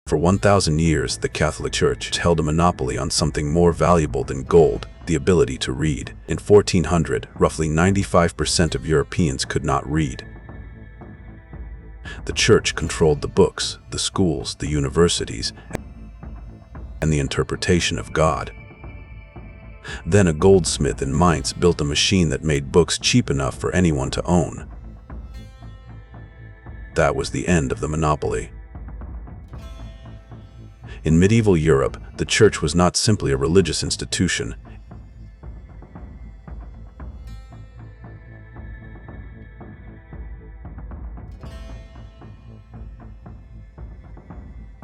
For 1,000 years, the Catholic Church held a monopoly on something more valuable than gold, the ability to read. In 1400, roughly 95% of Europeans could not read. The Church controlled the books, the schools, the universities, and the interpretation of God. Then a goldsmith in Mainz built a machine that made books cheap enough for anyone to own. That was the end of the monopoly. In medieval Europe, the Church was not simply a religious institution.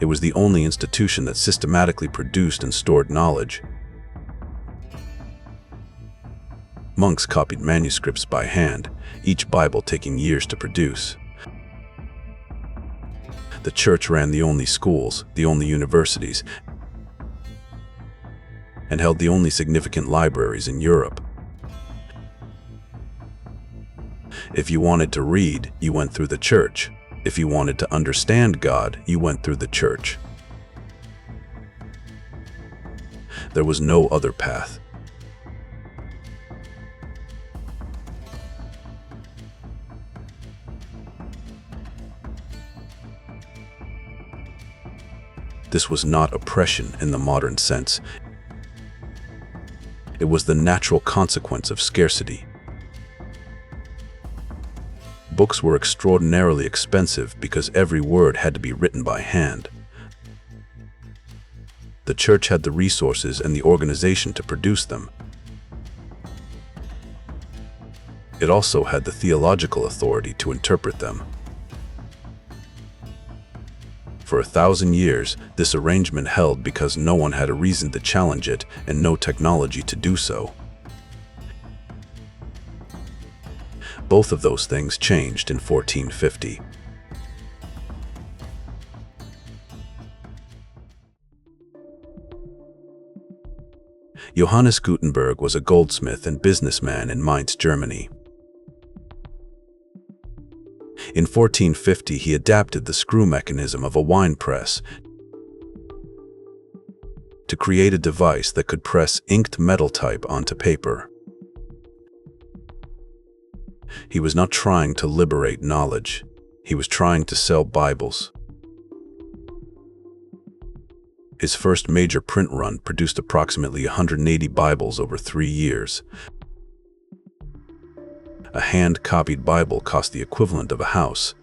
It was the only institution that systematically produced and stored knowledge. Monks copied manuscripts by hand, each Bible taking years to produce. The Church ran the only schools, the only universities, and held the only significant libraries in Europe. If you wanted to read, you went through the Church. If you wanted to understand God, you went through the Church. There was no other path. This was not oppression in the modern sense. It was the natural consequence of scarcity. Books were extraordinarily expensive because every word had to be written by hand. The Church had the resources and the organization to produce them. It also had the theological authority to interpret them. For 1,000 years, this arrangement held because no one had a reason to challenge it and no technology to do so. Both of those things changed in 1450. Johannes Gutenberg was a goldsmith and businessman in Mainz, Germany. In 1450, he adapted the screw mechanism of a wine press to create a device that could press inked metal type onto paper. He was not trying to liberate knowledge. He was trying to sell Bibles. His first major print run produced approximately 180 Bibles over 3 years. A hand-copied Bible cost the equivalent of a house.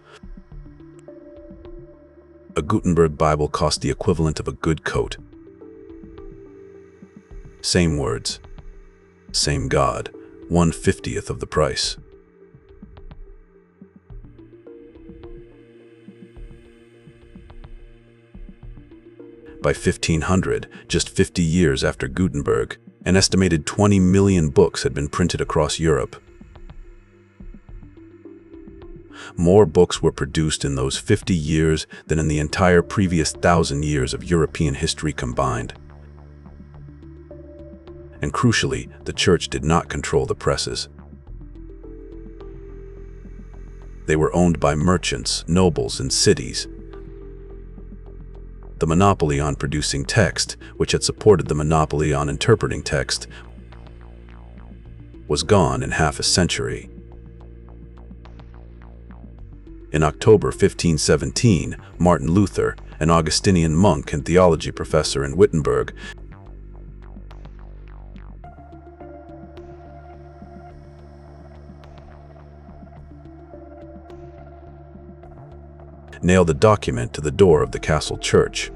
A Gutenberg Bible cost the equivalent of a good coat. Same words, same God, 1/50th of the price. By 1500, just 50 years after Gutenberg, an estimated 20 million books had been printed across Europe. More books were produced in those 50 years than in the entire previous 1,000 years of European history combined. And crucially, the Church did not control the presses. They were owned by merchants, nobles, and cities. The monopoly on producing text, which had supported the monopoly on interpreting text, was gone in half a century. In October 1517, Martin Luther, an Augustinian monk and theology professor in Wittenberg, nailed a document to the door of the castle church.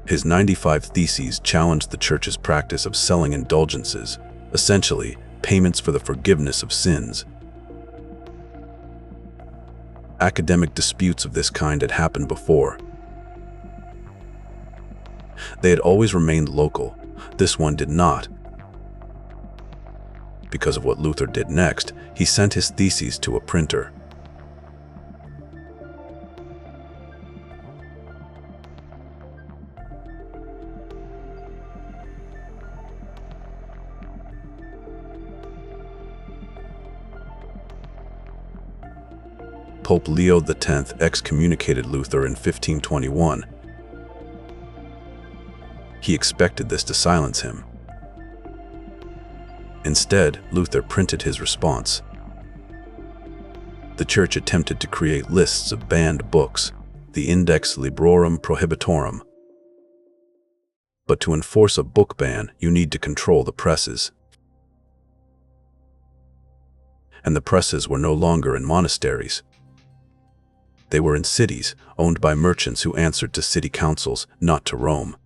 His 95 Theses challenged the Church's practice of selling indulgences, essentially payments for the forgiveness of sins. Academic disputes of this kind had happened before. They had always remained local. This one did not. Because of what Luther did next, he sent his theses to a printer. Pope Leo X excommunicated Luther in 1521. He expected this to silence him. Instead, Luther printed his response. The Church attempted to create lists of banned books, the Index Librorum Prohibitorum. But to enforce a book ban, you need to control the presses. And the presses were no longer in monasteries. They were in cities, owned by merchants who answered to city councils, not to Rome.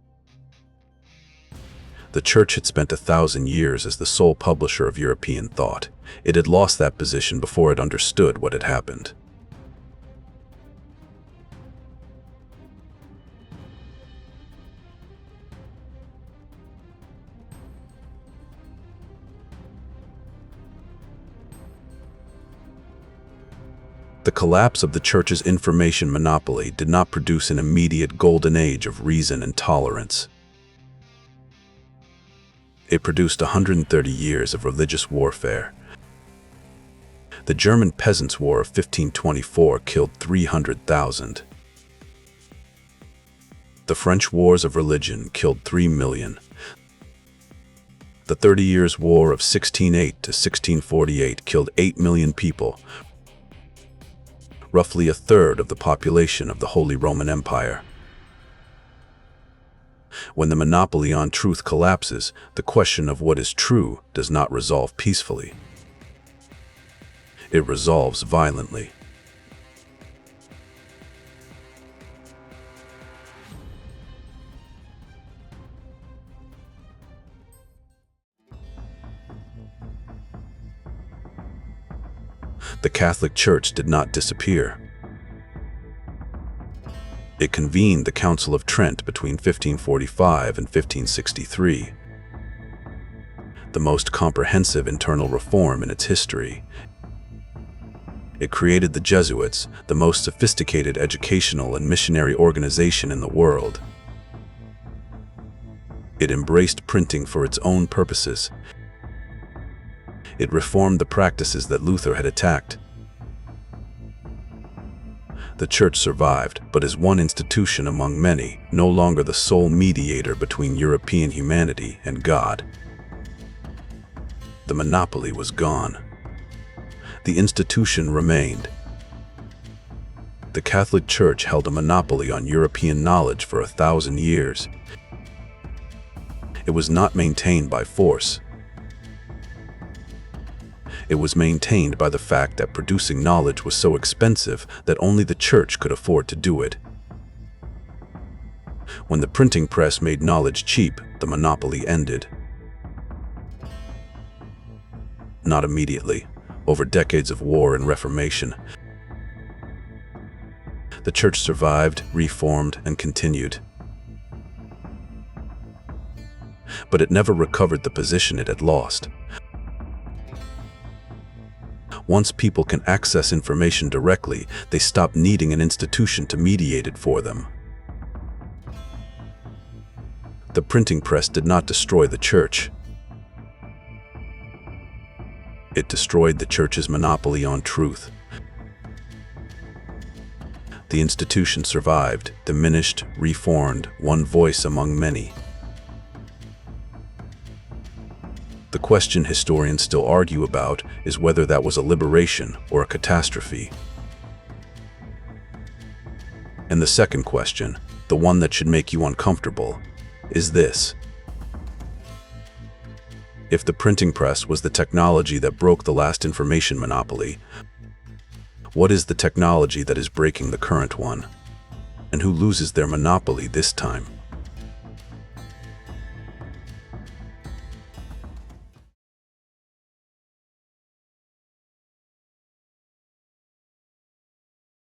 The Church had spent 1,000 years as the sole publisher of European thought. It had lost that position before it understood what had happened. The collapse of the Church's information monopoly did not produce an immediate golden age of reason and tolerance. It produced 130 years of religious warfare. The German Peasants' War of 1524 killed 300,000. The French Wars of Religion killed 3 million. The 30 Years' War of 1608 to 1648 killed 8 million people, roughly a third of the population of the Holy Roman Empire. When the monopoly on truth collapses, the question of what is true does not resolve peacefully. It resolves violently. The Catholic Church did not disappear. It convened the Council of Trent between 1545 and 1563, the most comprehensive internal reform in its history. It created the Jesuits, the most sophisticated educational and missionary organization in the world. It embraced printing for its own purposes. It reformed the practices that Luther had attacked. The Church survived, but as one institution among many, no longer the sole mediator between European humanity and God. The monopoly was gone. The institution remained. The Catholic Church held a monopoly on European knowledge for 1,000 years. It was not maintained by force. It was maintained by the fact that producing knowledge was so expensive that only the Church could afford to do it. When the printing press made knowledge cheap, the monopoly ended. Not immediately. Over decades of war and reformation, the Church survived, reformed, and continued. But it never recovered the position it had lost. Once people can access information directly, they stop needing an institution to mediate it for them. The printing press did not destroy the Church. It destroyed the Church's monopoly on truth. The institution survived, diminished, reformed, one voice among many. The question historians still argue about is whether that was a liberation or a catastrophe. And the second question, the one that should make you uncomfortable, is this. If the printing press was the technology that broke the last information monopoly, what is the technology that is breaking the current one? And who loses their monopoly this time?